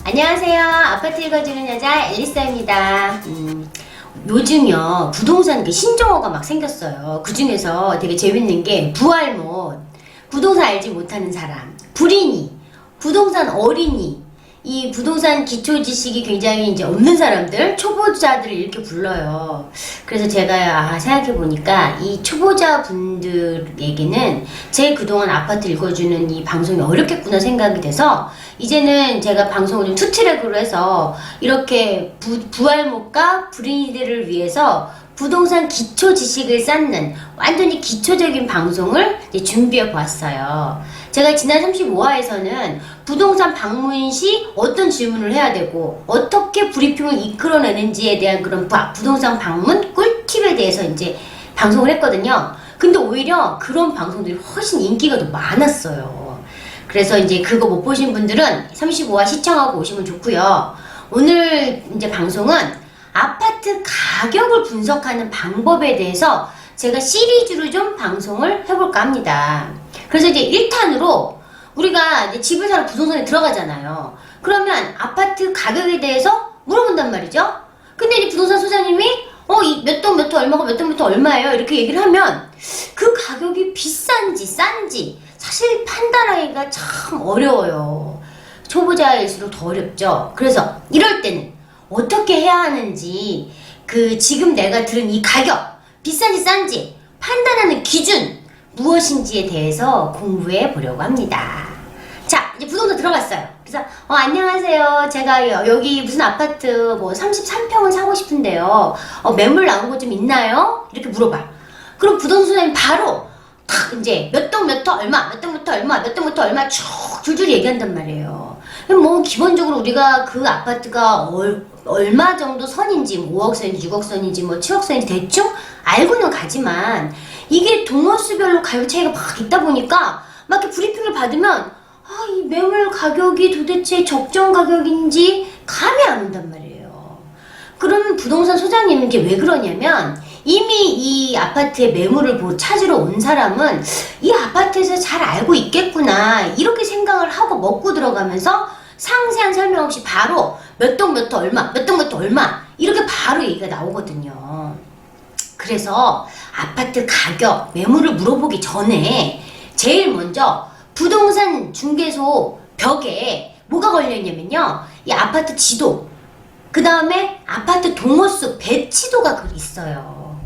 안녕하세요. 아파트 읽어주는 여자 엘리사입니다. 요즘요 부동산 신정호가 막 생겼어요. 그 중에서 되게 재밌는 게 부알못, 부동산 알지 못하는 사람, 불인이, 부동산 어린이, 이 부동산 기초 지식이 굉장히 이제 없는 사람들, 초보자들을 이렇게 불러요. 그래서 제가 생각해 보니까 이 초보자 분들에게는 제 그동안 아파트 읽어주는 이 방송이 어렵겠구나 생각이 돼서 이제는 제가 방송을 좀 투트랙으로 해서 이렇게 부알못과 불인이들을 위해서 부동산 기초 지식을 쌓는 완전히 기초적인 방송을 준비해 보았어요. 제가 지난 35화에서는 부동산 방문 시 어떤 질문을 해야 되고 어떻게 브리핑을 이끌어내는지에 대한 그런 부동산 방문 꿀팁에 대해서 이제 방송을 했거든요. 근데 오히려 그런 방송들이 훨씬 인기가 더 많았어요. 그래서 이제 그거 못 보신 분들은 35화 시청하고 오시면 좋고요. 오늘 이제 방송은 아파트 가격을 분석하는 방법에 대해서 제가 시리즈로 좀 방송을 해볼까 합니다. 그래서 이제 1탄으로 우리가 이제 집을 사러 부동산에 들어가잖아요. 그러면 아파트 가격에 대해서 물어본단 말이죠. 근데 이제 부동산 소장님이 이 몇 동 몇 호 얼마고 몇 동 몇 호 얼마예요? 이렇게 얘기를 하면 그 가격이 비싼지 싼지 사실 판단하기가 참 어려워요. 초보자일수록 더 어렵죠. 그래서 이럴 때는 어떻게 해야 하는지 지금 내가 들은 이 가격 비싼지 싼지 판단하는 기준 무엇인지에 대해서 공부해 보려고 합니다. 자, 이제 부동산 들어갔어요. 그래서 안녕하세요. 제가 여기 무슨 아파트 뭐 33평을 사고 싶은데요. 매물 나온 거 좀 있나요? 이렇게 물어봐. 그럼 부동산 소장님 바로 탁 이제 몇 동 몇 호 얼마, 몇 동부터 얼마, 몇 동부터 얼마 쭉 줄줄이 얘기한단 말이에요. 뭐 기본적으로 우리가 그 아파트가 얼마 정도 선인지, 뭐 5억 선인지, 6억 선인지, 뭐 7억 선인지 대충 알고는 가지만 이게 동호수별로 가격 차이가 막 있다 보니까 막 이렇게 브리핑을 받으면 이 매물 가격이 도대체 적정 가격인지 감이 안 온단 말이에요. 그러면 부동산 소장님은 이게 왜 그러냐면 이미 이 아파트의 매물을 찾으러 온 사람은 이 아파트에서 잘 알고 있겠구나 이렇게 생각을 하고 먹고 들어가면서 상세한 설명 없이 바로 몇 동 몇 호 얼마, 몇 동 몇 호 얼마 이렇게 바로 얘기가 나오거든요. 그래서 아파트 가격, 매물을 물어보기 전에 제일 먼저 부동산 중개소 벽에 뭐가 걸려있냐면요. 이 아파트 지도, 그 다음에 아파트 동호수 배치도가 있어요.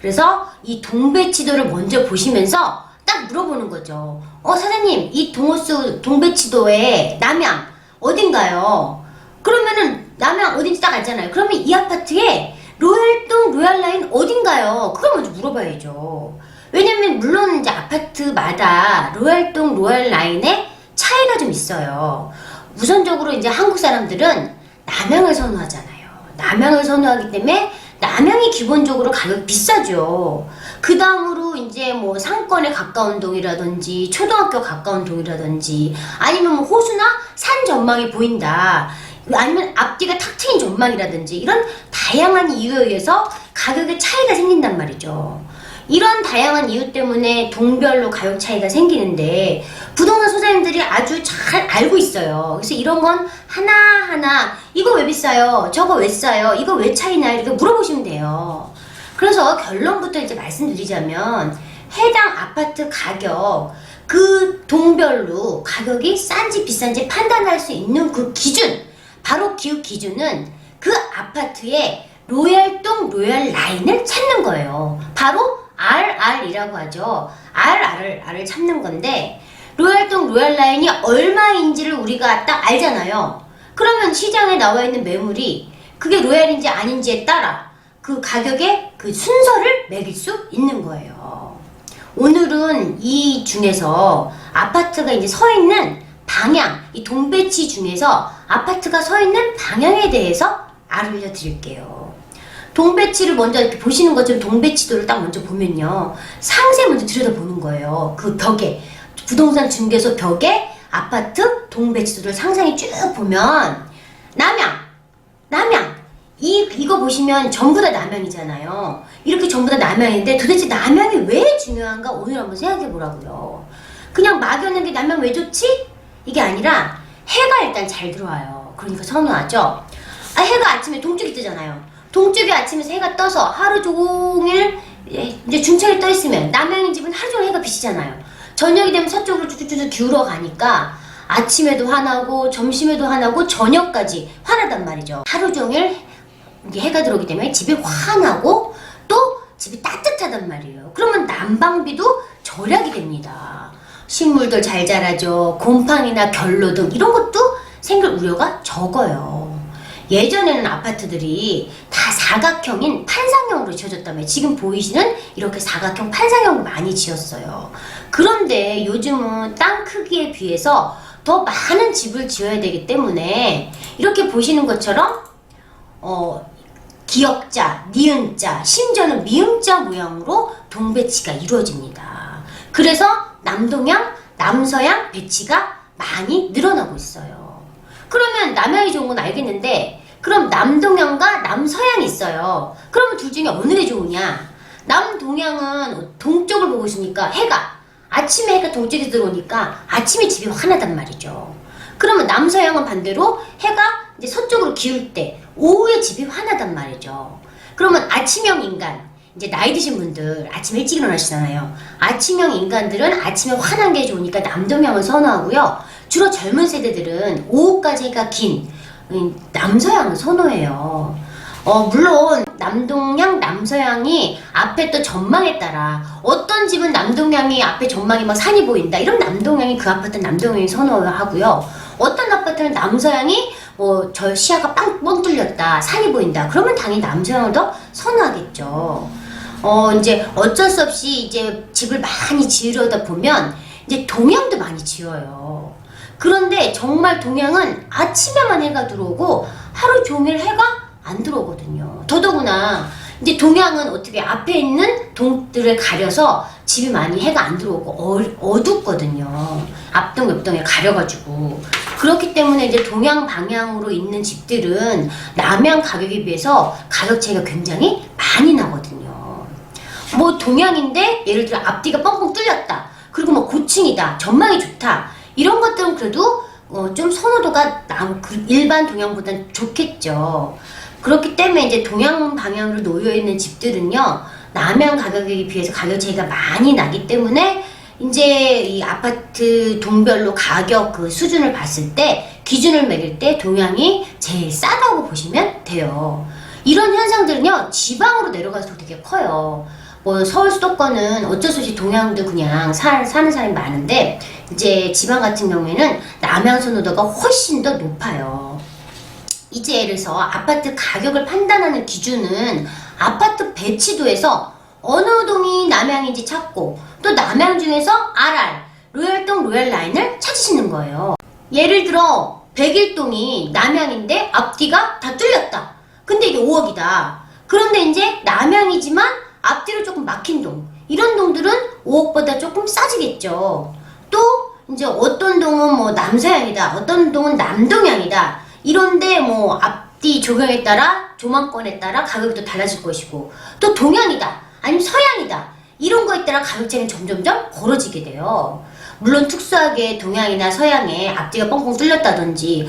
그래서 이 동배치도를 먼저 보시면서 딱 물어보는 거죠. 사장님, 이 동호수 동배치도에 남양 어딘가요? 그러면은 남양 어딘지 딱 알잖아요. 그러면 이 아파트에 로얄동 로얄라인 어딘가요? 그걸 먼저 물어봐야죠. 왜냐면 물론 이제 아파트마다 로얄동 로얄라인에 차이가 좀 있어요. 우선적으로 이제 한국 사람들은 남양을 선호하잖아요. 남양을 선호하기 때문에 남양이 기본적으로 가격이 비싸죠. 그 다음으로 이제 뭐 상권에 가까운 동이라든지 초등학교 가까운 동이라든지 아니면 뭐 호수나 산 전망이 보인다. 아니면 앞뒤가 탁 트인 전망이라든지 이런 다양한 이유에 의해서 가격의 차이가 생긴단 말이죠. 이런 다양한 이유 때문에 동별로 가격 차이가 생기는데 부동산 소장님들이 아주 잘 알고 있어요. 그래서 이런 건 하나하나 이거 왜 비싸요? 저거 왜 싸요? 이거 왜 차이나요? 이렇게 물어보시면 돼요. 그래서 결론부터 이제 말씀드리자면 해당 아파트 가격 그 동별로 가격이 싼지 비싼지 판단할 수 있는 그 기준, 바로 그 기준은 그 아파트의 로얄동 로얄 라인을 찾는 거예요. 바로 RR이라고 하죠. RR을 찾는 건데 로얄동 로얄라인이 얼마인지를 우리가 딱 알잖아요. 그러면 시장에 나와 있는 매물이 그게 로얄인지 아닌지에 따라 그 가격의 그 순서를 매길 수 있는 거예요. 오늘은 이 중에서 아파트가 이제 서 있는 방향, 이 동배치 중에서 아파트가 서 있는 방향에 대해서 알려드릴게요. 동배치를 먼저 이렇게 보시는 것처럼 동배치도를 딱 먼저 보면요. 상세 먼저 들여다보는 거예요. 그 벽에, 부동산 중개소 벽에 아파트 동배치도를 상상히 쭉 보면 남양 이거 보시면 전부 다 남양이잖아요. 이렇게 전부 다 남양인데 도대체 남양이 왜 중요한가 오늘 한번 생각해 보라고요. 그냥 막연하게 남양 왜 좋지? 이게 아니라 해가 일단 잘 들어와요. 그러니까 선호하죠. 해가 아침에 동쪽이 뜨잖아요. 동쪽이 아침에서 해가 떠서 하루 종일 이제 중천이 떠 있으면 남양인 집은 하루 종일 해가 비치잖아요. 저녁이 되면 서쪽으로 쭉쭉쭉 기울어 가니까 아침에도 화나고 점심에도 화나고 저녁까지 화나단 말이죠. 하루 종일 이제 해가 들어오기 때문에 집이 화나고 또 집이 따뜻하단 말이에요. 그러면 난방비도 절약이 됩니다. 식물들 잘 자라죠. 곰팡이나 결로등 이런 것도 생길 우려가 적어요. 예전에는 아파트들이 다 사각형인 판상형으로 지어졌다며 지금 보이시는 이렇게 사각형 판상형으로 많이 지었어요. 그런데 요즘은 땅 크기에 비해서 더 많은 집을 지어야 되기 때문에 이렇게 보시는 것처럼 기역자, 니은자, 심지어는 미음자 모양으로 동배치가 이루어집니다. 그래서 남동향, 남서향 배치가 많이 늘어나고 있어요. 그러면 남향이 좋은 건 알겠는데 그럼 남동향과 남서향이 있어요. 그러면 둘 중에 어느 게 좋으냐? 남동향은 동쪽을 보고 있으니까 아침에 해가 동쪽에 들어오니까 아침에 집이 환하단 말이죠. 그러면 남서향은 반대로 해가 이제 서쪽으로 기울 때 오후에 집이 환하단 말이죠. 그러면 아침형 인간, 이제 나이 드신 분들 아침 일찍 일어나시잖아요. 아침형 인간들은 아침에 환한 게 좋으니까 남동향을 선호하고요. 주로 젊은 세대들은 오후까지 해가 긴 남서향을 선호해요. 물론 남동향, 남서향이 앞에 또 전망에 따라 어떤 집은 남동향이 앞에 전망이 막 산이 보인다. 이런 남동향이 그 아파트는 남동향이 선호하고요. 어떤 아파트는 남서향이 저 시야가 뻥 뚫렸다. 산이 보인다. 그러면 당연히 남서향을 더 선호하겠죠. 이제 어쩔 수 없이 이제 집을 많이 지으려다 보면 이제 동향도 많이 지어요. 그런데 정말 동향은 아침에만 해가 들어오고 하루 종일 해가 안 들어오거든요. 더더구나 이제 동향은 어떻게 앞에 있는 동들을 가려서 집이 많이 해가 안 들어오고 어둡거든요. 앞동 옆동에 가려가지고. 그렇기 때문에 이제 동향 방향으로 있는 집들은 남향 가격에 비해서 가격 차이가 굉장히 많이 나거든요. 동향인데 예를 들어 앞뒤가 뻥뻥 뚫렸다. 그리고 고층이다. 전망이 좋다. 이런 것들은 그래도 좀 선호도가 일반 동향보다는 좋겠죠. 그렇기 때문에 이제 동향 방향으로 놓여있는 집들은요, 남향 가격에 비해서 가격 차이가 많이 나기 때문에 이제 이 아파트 동별로 가격 그 수준을 봤을 때 기준을 매길 때 동향이 제일 싸다고 보시면 돼요. 이런 현상들은요, 지방으로 내려가서 되게 커요. 서울 수도권은 어쩔 수 없이 동향도 그냥 사는 사람이 많은데 이제 지방 같은 경우에는 남향 선호도가 훨씬 더 높아요. 이제 예를 들어서 아파트 가격을 판단하는 기준은 아파트 배치도에서 어느 동이 남향인지 찾고 또 남향 중에서 RR, 로얄동 로얄라인을 찾으시는 거예요. 예를 들어 101동이 남향인데 앞뒤가 다 뚫렸다. 근데 이게 5억이다. 그런데 이제 남향이지만 앞뒤로 조금 막힌 동, 이런 동들은 5억보다 조금 싸지겠죠. 또 이제 어떤 동은 남서향이다, 어떤 동은 남동향이다. 이런데 앞뒤 조경에 따라 조망권에 따라 가격이 또 달라질 것이고, 또 동향이다 아니면 서향이다 이런 거에 따라 가격 차이는 점점점 벌어지게 돼요. 물론 특수하게 동향이나 서향에 앞뒤가 뻥뻥 뚫렸다든지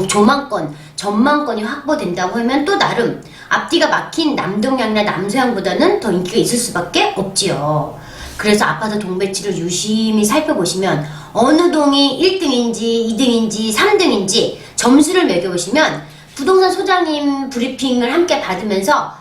조망권, 전망권이 확보된다고 하면 또 나름 앞뒤가 막힌 남동향이나 남서향보다는 더 인기가 있을 수밖에 없지요. 그래서 아파트 동배치를 유심히 살펴보시면 어느 동이 1등인지 2등인지 3등인지 점수를 매겨보시면 부동산 소장님 브리핑을 함께 받으면서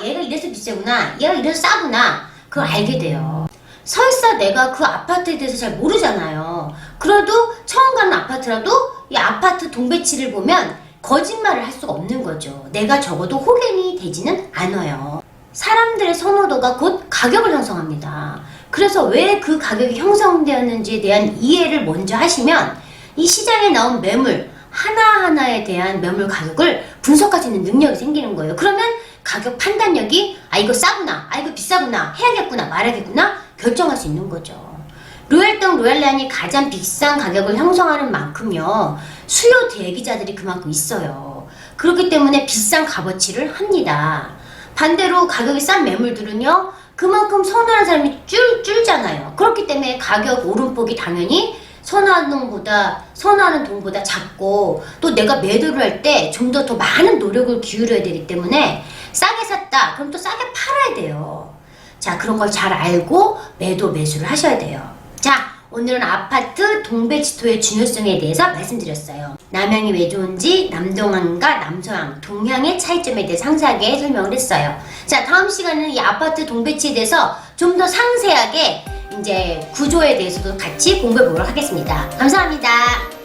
얘가 이래서 비싸구나, 얘가 이래서 싸구나, 그걸 알게 돼요. 설사 내가 그 아파트에 대해서 잘 모르잖아요. 그래도 처음 가는 아파트라도 이 아파트 동배치를 보면 거짓말을 할 수가 없는 거죠. 내가 적어도 호갱이 되지는 않아요. 사람들의 선호도가 곧 가격을 형성합니다. 그래서 왜 그 가격이 형성되었는지에 대한 이해를 먼저 하시면 이 시장에 나온 매물 하나하나에 대한 매물 가격을 분석할 수 있는 능력이 생기는 거예요. 그러면 가격 판단력이 이거 싸구나, 이거 비싸구나, 해야겠구나, 말아야겠구나 결정할 수 있는 거죠. 로얄동 로얄라인이 가장 비싼 가격을 형성하는 만큼요, 수요 대기자들이 그만큼 있어요. 그렇기 때문에 비싼 값어치를 합니다. 반대로 가격이 싼 매물들은요, 그만큼 선호하는 사람이 줄잖아요. 그렇기 때문에 가격 오름폭이 당연히 선호하는 돈보다 작고 또 내가 매도를 할 때 좀 더 많은 노력을 기울여야 되기 때문에 싸게 샀다. 그럼 또 싸게 팔아야 돼요. 자, 그런 걸 잘 알고 매수를 하셔야 돼요. 자, 오늘은 아파트 동배지토의 중요성에 대해서 말씀드렸어요. 남향이 왜 좋은지, 남동향과 남서향, 동향의 차이점에 대해 상세하게 설명을 했어요. 자, 다음 시간에는 이 아파트 동배치에 대해서 좀 더 상세하게 이제 구조에 대해서도 같이 공부해 보도록 하겠습니다. 감사합니다.